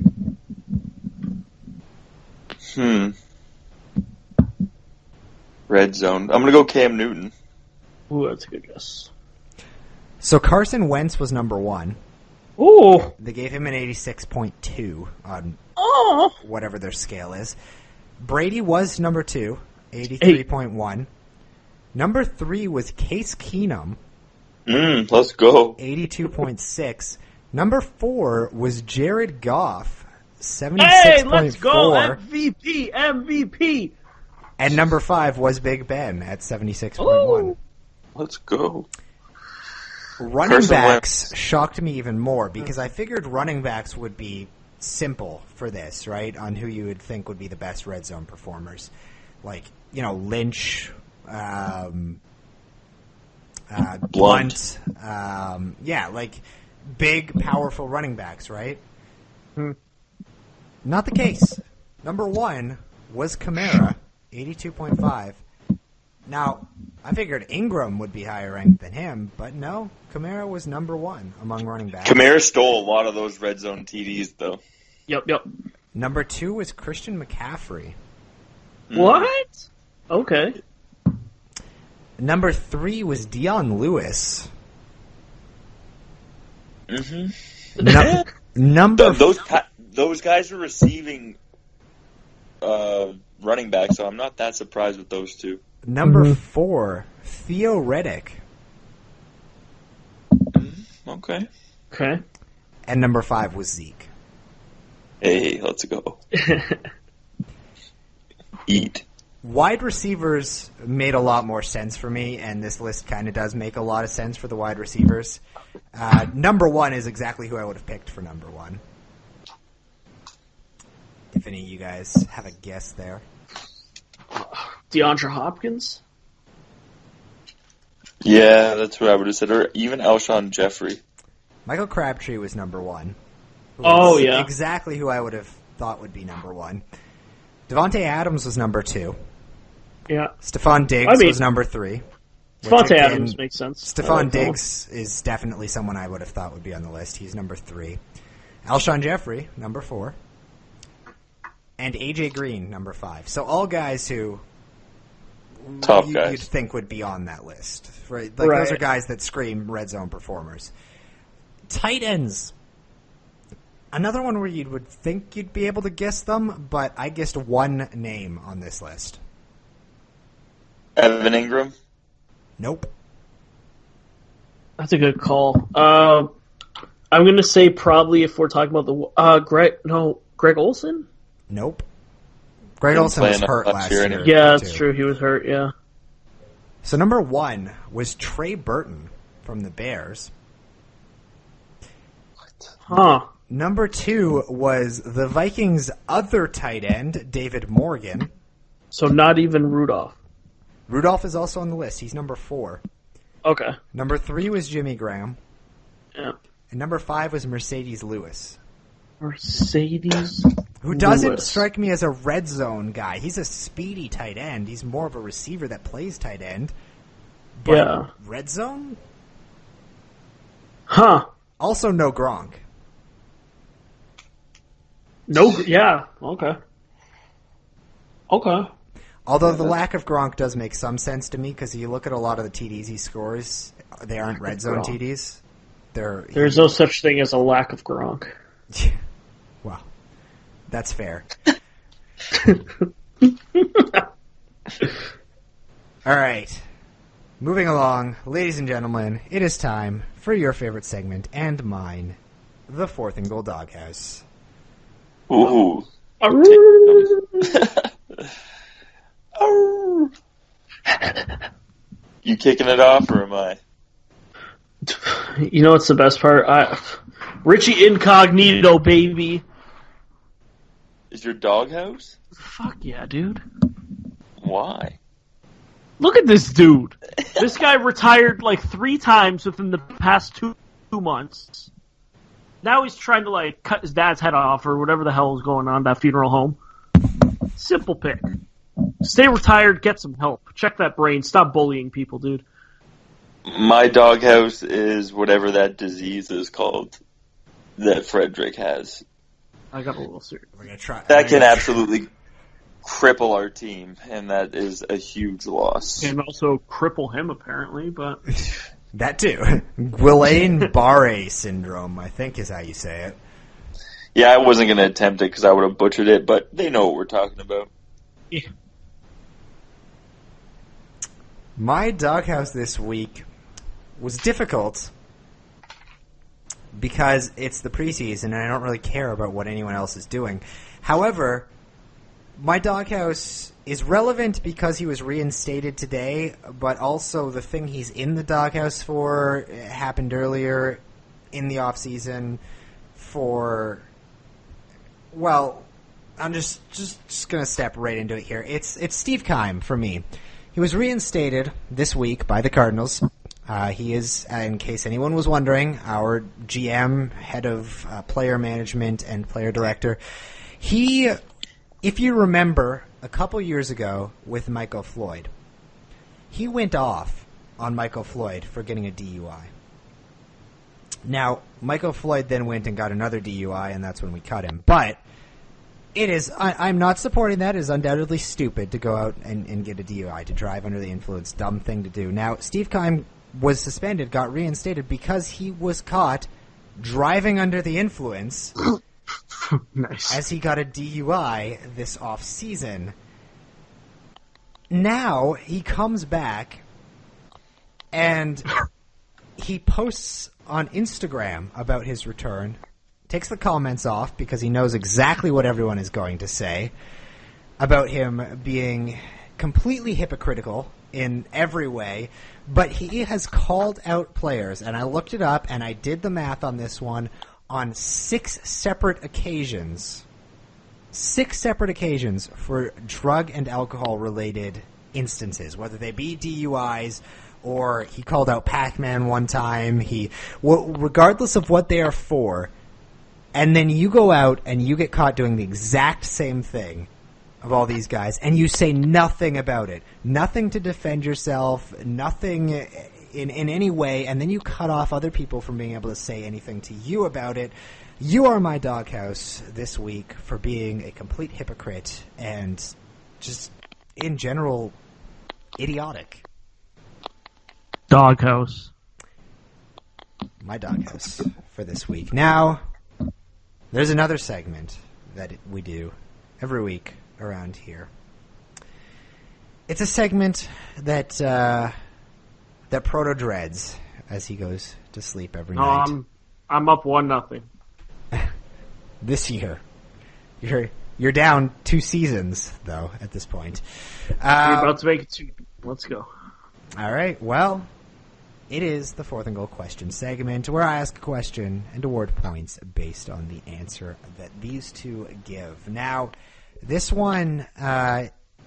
Red zone. I'm going to go Cam Newton. Ooh, that's a good guess. So Carson Wentz was number 1. Oh, They gave him an 86.2 on whatever their scale is. Brady was number 2, 83.1. Number 3 was Case Keenum. Let's go. 82.6. Number 4 was Jared Goff. 76.4. hey, let's go! MVP. And number 5 was Big Ben at 76.1. Ooh. Let's go. Running Carson backs Wentz. shocked me even more because I figured running backs would be simple for this, right? On who you would think would be the best red zone performers. Like, Lynch, Blunt. Like big, powerful running backs, right? Not the case. Number 1 was Kamara, 82.5. Now, I figured Ingram would be higher ranked than him, but no, Kamara was number 1 among running backs. Kamara stole a lot of those red zone TDs, though. Yep. Number 2 was Christian McCaffrey. What? Okay. Number 3 was Dion Lewis. Number Those guys are receiving running back, so I'm not that surprised with those two. Number 4, Theo Reddick. Okay. And number 5 was Zeke. Hey, let's go. Eat. Wide receivers made a lot more sense for me, and this list kind of does make a lot of sense for the wide receivers. Number 1 is exactly who I would have picked for number 1. If any of you guys have a guess there. DeAndre Hopkins? Yeah, that's what I would have said. Or even Alshon Jeffrey. Michael Crabtree was number 1. Oh, yeah. Exactly who I would have thought would be number 1. Devontae Adams was number 2. Yeah. Stephon Diggs was number 3. Devontae Adams makes sense. Stephon Diggs is definitely someone I would have thought would be on the list. He's number 3. Alshon Jeffrey, number 4. And AJ Green, number 5. So all guys who you'd think would be on that list. Right? Those are guys that scream red zone performers. Tight ends. Another one where you would think you'd be able to guess them, but I guessed one name on this list. Evan Ingram? Nope. That's a good call. I'm going to say probably if we're talking about the Greg Olsen? Nope. Greg Olsen was hurt last year. Yeah, that's true. He was hurt, yeah. So number 1 was Trey Burton from the Bears. Huh. Number 2 was the Vikings' other tight end, David Morgan. So not even Rudolph. Rudolph is also on the list. He's number 4. Okay. Number 3 was Jimmy Graham. Yeah. And number 5 was Mercedes Lewis. Who doesn't strike me as a red zone guy. He's a speedy tight end. He's more of a receiver that plays tight end. But yeah. Red zone? Huh. Also no Gronk. Yeah. Okay. Although the lack of Gronk does make some sense to me because you look at a lot of the TDs he scores, they aren't red zone TDs. There's no such thing as a lack of Gronk. Well, that's fair. All right. Moving along, ladies and gentlemen, it is time for your favorite segment and mine, the Fourth and Goal Doghouse. Ooh. You kicking it off, or am I? You know what's the best part? Richie Incognito, baby. Is your doghouse? Fuck yeah, dude. Why? Look at this dude. This guy retired like 3 times within the past 2 months. Now he's trying to cut his dad's head off or whatever the hell is going on at that funeral home. Simple pick. Stay retired, get some help. Check that brain. Stop bullying people, dude. My doghouse is whatever that disease is called that Frederick has. I got a little serious. That can absolutely cripple our team, and that is a huge loss. And also cripple him, apparently, but... That too. Guillain-Barré syndrome, I think is how you say it. Yeah, I wasn't going to attempt it because I would have butchered it, but they know what we're talking about. Yeah. My doghouse this week was difficult because it's the preseason and I don't really care about what anyone else is doing. However, my doghouse is relevant because he was reinstated today, but also the thing he's in the doghouse for happened earlier in the offseason for, well, I'm just going to step right into it here. It's Steve Keim for me. He was reinstated this week by the Cardinals. He is, in case anyone was wondering, our GM, head of player management and player director. He, if you remember, a couple years ago with Michael Floyd, he went off on Michael Floyd for getting a DUI. Now, Michael Floyd then went and got another DUI, and that's when we cut him. But it is, I'm not supporting that. It is undoubtedly stupid to go out and get a DUI, to drive under the influence. Dumb thing to do. Now, Steve Keim was suspended, got reinstated because he was caught driving under the influence Nice. as he got a DUI this off-season. Now he comes back and he posts on Instagram about his return, takes the comments off because he knows exactly what everyone is going to say about him being completely hypocritical in every way, but he has called out players, and I looked it up and I did the math on this one, on 6 separate occasions. 6 separate occasions for drug and alcohol-related instances, whether they be DUIs or he called out Pac-Man one time. Regardless of what they are for, and then you go out and you get caught doing the exact same thing of all these guys, and you say nothing about it. Nothing to defend yourself, nothing in any way, and then you cut off other people from being able to say anything to you about it. You are my doghouse this week for being a complete hypocrite and just, in general, idiotic. Doghouse. My doghouse for this week. Now, there's another segment that we do every week around here. It's a segment that that Proto dreads as he goes to sleep every night. I'm up 1-0. This year, you're down 2 seasons though at this point. We're about to make it 2. Let's go. All right. Well, it is the 4th and Goal question segment where I ask a question and award points based on the answer that these two give. Now, this one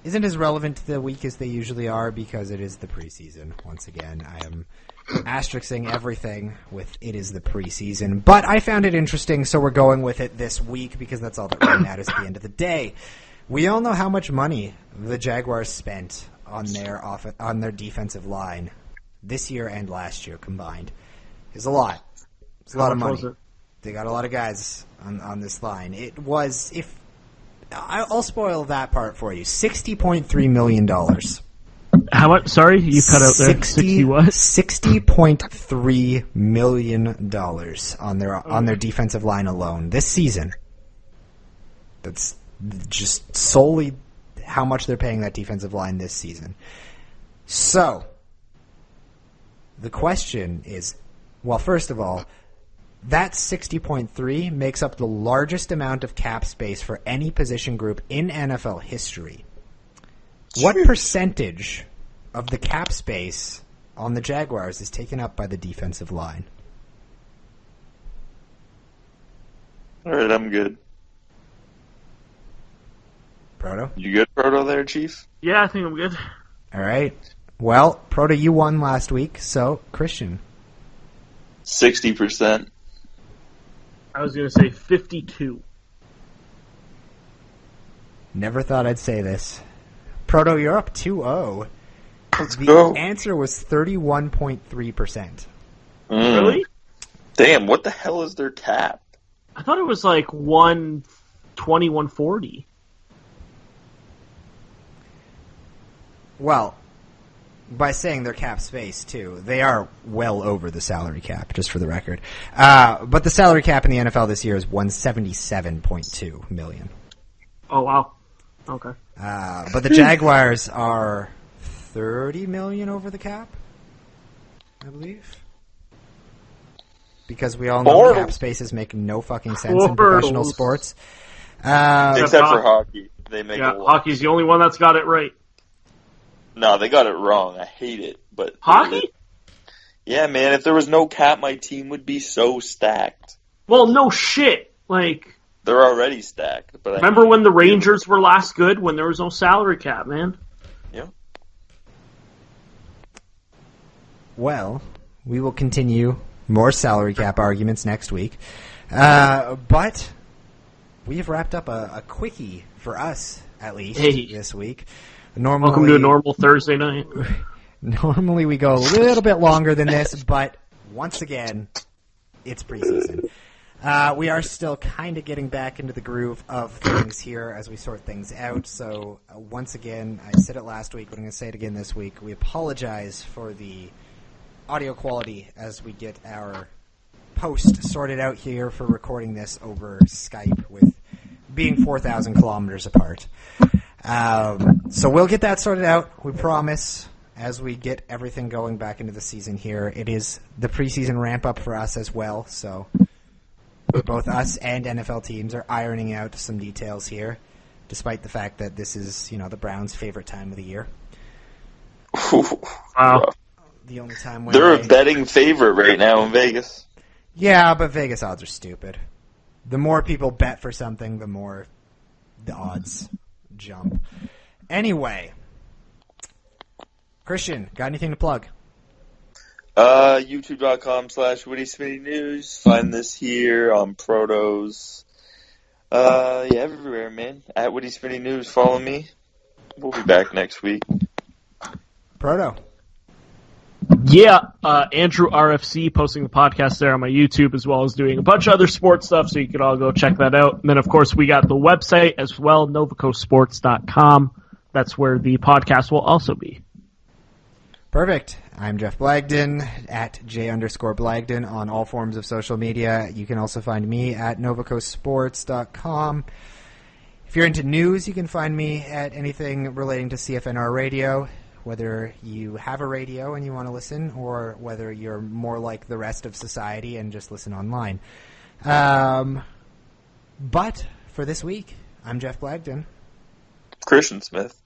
isn't as relevant to the week as they usually are because it is the preseason. Once again, I am asterisking everything with it is the preseason. But I found it interesting, so we're going with it this week because that's all that really matters at the end of the day. We all know how much money the Jaguars spent on their defensive line this year and last year combined. It's a lot. It's a lot of money. They got a lot of guys on this line. It was, if I'll spoil that part for you, $60.3 million. How much? Sorry, you cut out there. 60 what? $60.3 million on their defensive line alone this season. That's just solely how much they're paying that defensive line this season. So, the question is, well, first of all, that 60.3 makes up the largest amount of cap space for any position group in NFL history. What percentage of the cap space on the Jaguars is taken up by the defensive line? All right, I'm good. Proto? You good, Proto, there, Chief? Yeah, I think I'm good. All right. Well, Proto, you won last week, so Christian. 60%. I was going to say 52. Never thought I'd say this. Proto, you're up 2-0. Let's The go. answer was 31.3%. Really? Damn, what the hell is their cap? I thought it was like 120, 140. Well, by saying their cap space, too, they are well over the salary cap, just for the record. But the salary cap in the NFL this year is $177.2 million. Oh, wow. Okay. But the Jaguars are $30 million over the cap, I believe. Because we all know cap spaces make no fucking sense in professional sports. Except for hockey. They make a lot. Hockey's the only one that's got it right. No, they got it wrong. I hate it. But Hockey? Yeah, man, if there was no cap, my team would be so stacked. Well, no shit. Like, they're already stacked. But remember when the Rangers were last good, when there was no salary cap, man? Yeah. Well, we will continue more salary cap arguments next week. But we've wrapped up a quickie for us, at least, this week. Normally, welcome to a normal Thursday night. Normally we go a little bit longer than this, but once again, it's preseason. We are still kind of getting back into the groove of things here as we sort things out. So once again, I said it last week, but I'm going to say it again this week. We apologize for the audio quality as we get our post sorted out here for recording this over Skype with being 4,000 kilometers apart. So we'll get that sorted out, we promise, as we get everything going back into the season here. It is the preseason ramp-up for us as well, so both us and NFL teams are ironing out some details here, despite the fact that this is, the Browns' favorite time of the year. Wow. The only time when they're a betting favorite right now in Vegas. Yeah, but Vegas odds are stupid. The more people bet for something, the more the odds jump. Anyway, Christian, got anything to plug? YouTube.com/WittySmittyNews. Find this here on Protos. Everywhere, man. At Witty Smitty News. Follow me. We'll be back next week. Proto. Yeah, Andrew RFC posting the podcast there on my YouTube, as well as doing a bunch of other sports stuff, so you can all go check that out. And then, of course, we got the website as well, novacosports.com. That's where the podcast will also be. Perfect. I'm Jeff Blagden, at J_Blagden on all forms of social media. You can also find me at novacosports.com. If you're into news, you can find me at anything relating to CFNR Radio, whether you have a radio and you want to listen, or whether you're more like the rest of society and just listen online. But for this week, I'm Jeff Blagden. Christian Smith.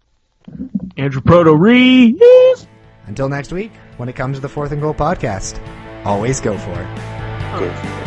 Andrew Proto Reese. Until next week, when it comes to the Fourth and Goal podcast, always go for it. Go for it.